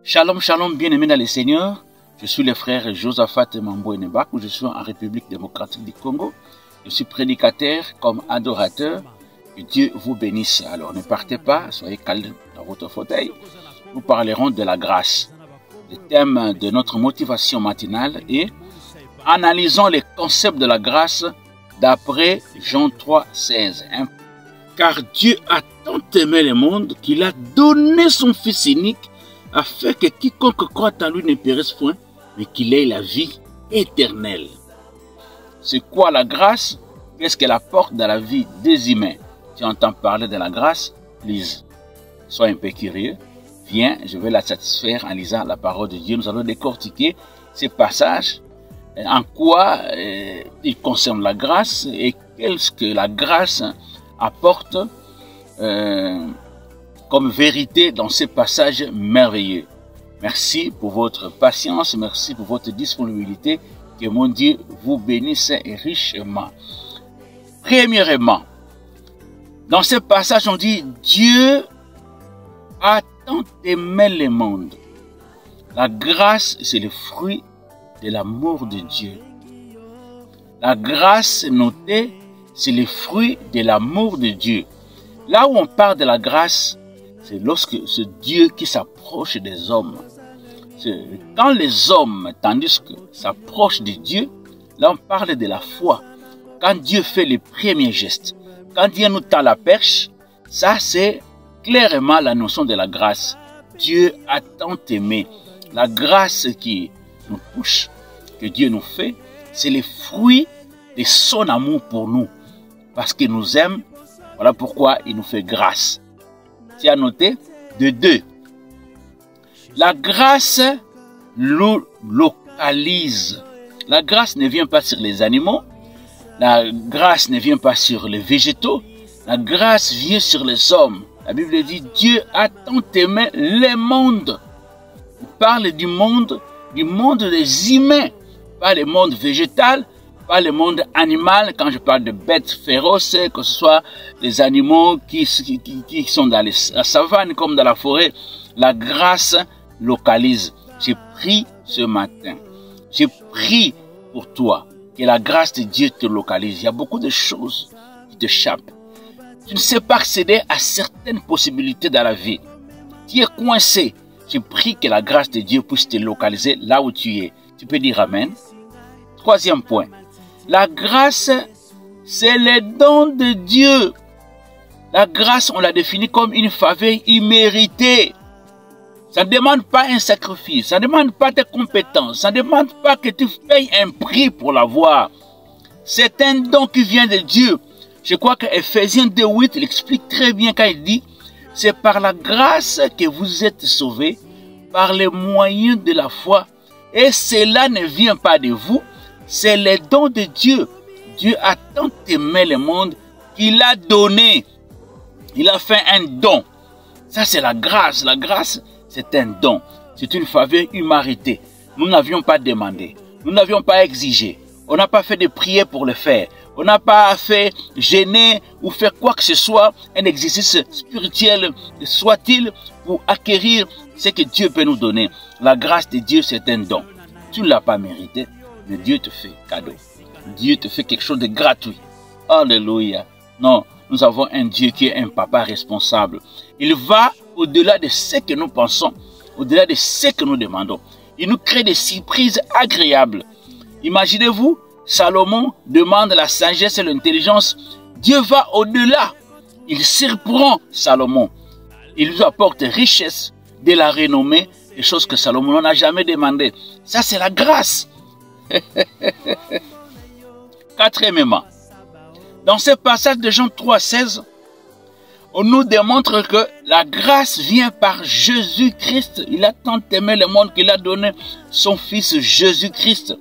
Shalom, shalom, bien-aimés dans le Seigneur. Je suis le frère Josaphat Mambo Enebakou, je suis en République démocratique du Congo. Je suis prédicateur comme adorateur. Que Dieu vous bénisse. Alors ne partez pas, soyez calme dans votre fauteuil. Nous parlerons de la grâce. Le thème de notre motivation matinale est « Analysons les concepts de la grâce d'après Jean 3, 16. Car Dieu a tant aimé le monde qu'il a donné son Fils unique afin que quiconque croit en lui ne périsse point, mais qu'il ait la vie éternelle. » C'est quoi la grâce? Qu'est-ce qu'elle apporte dans la vie des humains? Tu entends parler de la grâce? Lise. Sois un peu curieux. Viens, je vais la satisfaire en lisant la parole de Dieu. Nous allons décortiquer ces passages, en quoi ils concernent la grâce et qu'est-ce que la grâce apporte comme vérité dans ces passages merveilleux. Merci pour votre patience, merci pour votre disponibilité. Que mon Dieu vous bénisse richement. Premièrement, dans ce passage, on dit Dieu a tant aimé le monde. La grâce, c'est le fruit de l'amour de Dieu. La grâce notée, c'est le fruit de l'amour de Dieu. Là où on parle de la grâce, c'est lorsque ce Dieu qui s'approche des hommes. Quand les hommes, tandis que s'approchent de Dieu, là on parle de la foi. Quand Dieu fait les premiers gestes, quand Dieu nous tend la perche, ça c'est clairement la notion de la grâce. Dieu a tant aimé. La grâce qui nous touche, que Dieu nous fait, c'est le fruit de son amour pour nous. Parce qu'il nous aime, voilà pourquoi il nous fait grâce. Tu as noté? De deux. La grâce nous localise. La grâce ne vient pas sur les animaux. La grâce ne vient pas sur les végétaux. La grâce vient sur les hommes. La Bible dit Dieu a tant aimé le monde. Il parle du monde des humains. Pas le monde végétal, pas le monde animal. Quand je parle de bêtes féroces, que ce soit les animaux qui sont dans la savane comme dans la forêt, la grâce localise. J'ai prié ce matin. J'ai prié pour toi. Que la grâce de Dieu te localise. Il y a beaucoup de choses qui t'échappent. Tu ne sais pas accéder à certaines possibilités dans la vie. Tu es coincé. Je prie que la grâce de Dieu puisse te localiser là où tu es. Tu peux dire Amen. Troisième point. La grâce, c'est le don de Dieu. La grâce, on l'a définie comme une faveur imméritée. Ça ne demande pas un sacrifice, ça ne demande pas tes compétences, ça ne demande pas que tu payes un prix pour l'avoir. C'est un don qui vient de Dieu. Je crois que Ephésiens 2:8 l'explique très bien quand il dit « C'est par la grâce que vous êtes sauvés, par les moyens de la foi. Et cela ne vient pas de vous, c'est le don de Dieu. Dieu a tant aimé le monde qu'il a donné. Il a fait un don. Ça c'est la grâce. La grâce, c'est un don. C'est une faveur imméritée. Nous n'avions pas demandé. Nous n'avions pas exigé. On n'a pas fait de prière pour le faire. On n'a pas fait gêner ou faire quoi que ce soit, un exercice spirituel, soit-il, pour acquérir ce que Dieu peut nous donner. La grâce de Dieu, c'est un don. Tu ne l'as pas mérité, mais Dieu te fait cadeau. Dieu te fait quelque chose de gratuit. Alléluia. Non, nous avons un Dieu qui est un papa responsable. Il va au-delà de ce que nous pensons, au-delà de ce que nous demandons. Il nous crée des surprises agréables. Imaginez-vous, Salomon demande la sagesse et l'intelligence. Dieu va au-delà. Il surprend Salomon. Il lui apporte richesse, de la renommée, des choses que Salomon n'a jamais demandé. Ça, c'est la grâce. Quatrièmement, dans ce passage de Jean 3, 16, on nous démontre que la grâce vient par Jésus-Christ. Il a tant aimé le monde qu'il a donné son Fils Jésus-Christ.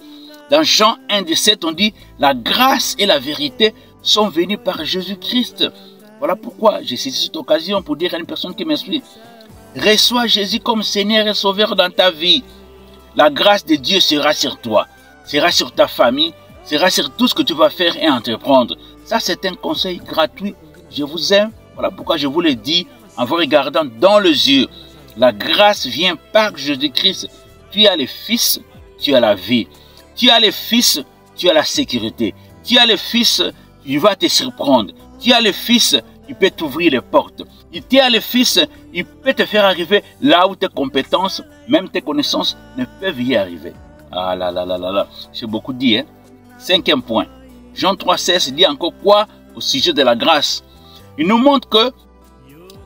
Dans Jean 1, 17, on dit « La grâce et la vérité sont venues par Jésus-Christ. » Voilà pourquoi j'ai saisi cette occasion pour dire à une personne qui me suit « Reçois Jésus comme Seigneur et Sauveur dans ta vie. La grâce de Dieu sera sur toi, sera sur ta famille, sera sur tout ce que tu vas faire et entreprendre. » Ça, c'est un conseil gratuit. Je vous aime. Voilà pourquoi je vous le dis en vous regardant dans les yeux. La grâce vient par Jésus-Christ. Tu as le Fils, tu as la vie. Tu as le Fils, tu as la sécurité. Tu as le Fils, il va te surprendre. Tu as le Fils, il peut t'ouvrir les portes. Tu as le Fils, il peut te faire arriver là où tes compétences, même tes connaissances ne peuvent y arriver. Ah là là là là là, j'ai beaucoup dit, hein. 5e point. Jean 3,16 dit encore quoi au sujet de la grâce? Il nous montre que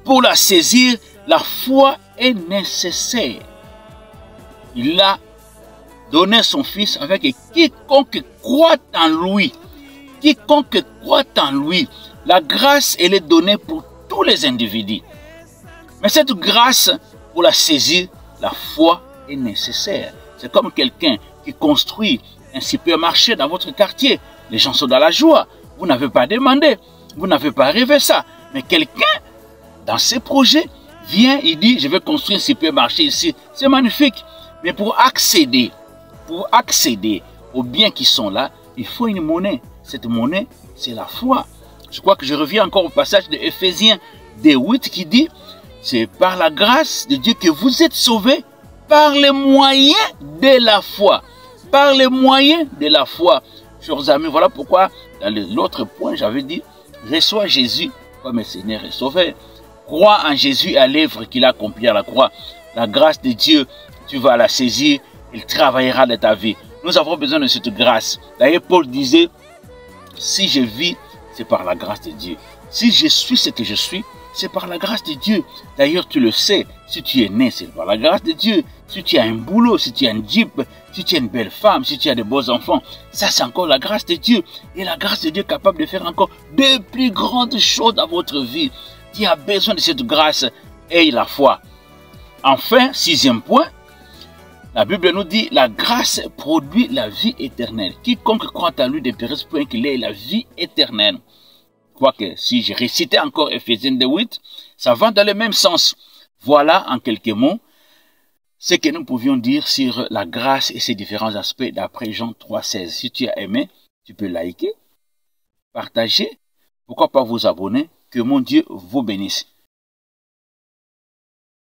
pour la saisir, la foi est nécessaire. Il a donné son Fils avec quiconque croit en lui. Quiconque croit en lui. La grâce, elle est donnée pour tous les individus. Mais cette grâce, pour la saisir, la foi est nécessaire. C'est comme quelqu'un qui construit un supermarché dans votre quartier. Les gens sont dans la joie. Vous n'avez pas demandé. Vous n'avez pas rêvé ça. Mais quelqu'un, dans ses projets, vient, il dit, je vais construire un supermarché ici. C'est magnifique. Mais pour accéder aux biens qui sont là, il faut une monnaie. Cette monnaie, c'est la foi. Je crois que je reviens encore au passage de Éphésiens 2:8 qui dit, c'est par la grâce de Dieu que vous êtes sauvés par les moyens de la foi. Par les moyens de la foi. Chers amis, voilà pourquoi, dans l'autre point, j'avais dit, reçois Jésus comme Seigneur et Sauveur. Crois en Jésus à l'œuvre qu'il a accomplie à la croix. La grâce de Dieu, tu vas la saisir, il travaillera de ta vie. Nous avons besoin de cette grâce. D'ailleurs, Paul disait, si je vis, c'est par la grâce de Dieu. Si je suis ce que je suis, c'est par la grâce de Dieu. D'ailleurs, tu le sais, si tu es né, c'est par la grâce de Dieu. Si tu as un boulot, si tu as un jeep, si tu as une belle femme, si tu as de beaux enfants, ça c'est encore la grâce de Dieu. Et la grâce de Dieu est capable de faire encore de plus grandes choses dans votre vie. Tu as besoin de cette grâce et la foi. Enfin, 6e point, la Bible nous dit, la grâce produit la vie éternelle. Quiconque croit à lui ne périsse point qu'il ait la vie éternelle. Quoique, si je récitais encore Éphésiens 2:8, ça va dans le même sens. Voilà, en quelques mots, ce que nous pouvions dire sur la grâce et ses différents aspects d'après Jean 3,16. Si tu as aimé, tu peux liker, partager, pourquoi pas vous abonner. Que mon Dieu vous bénisse.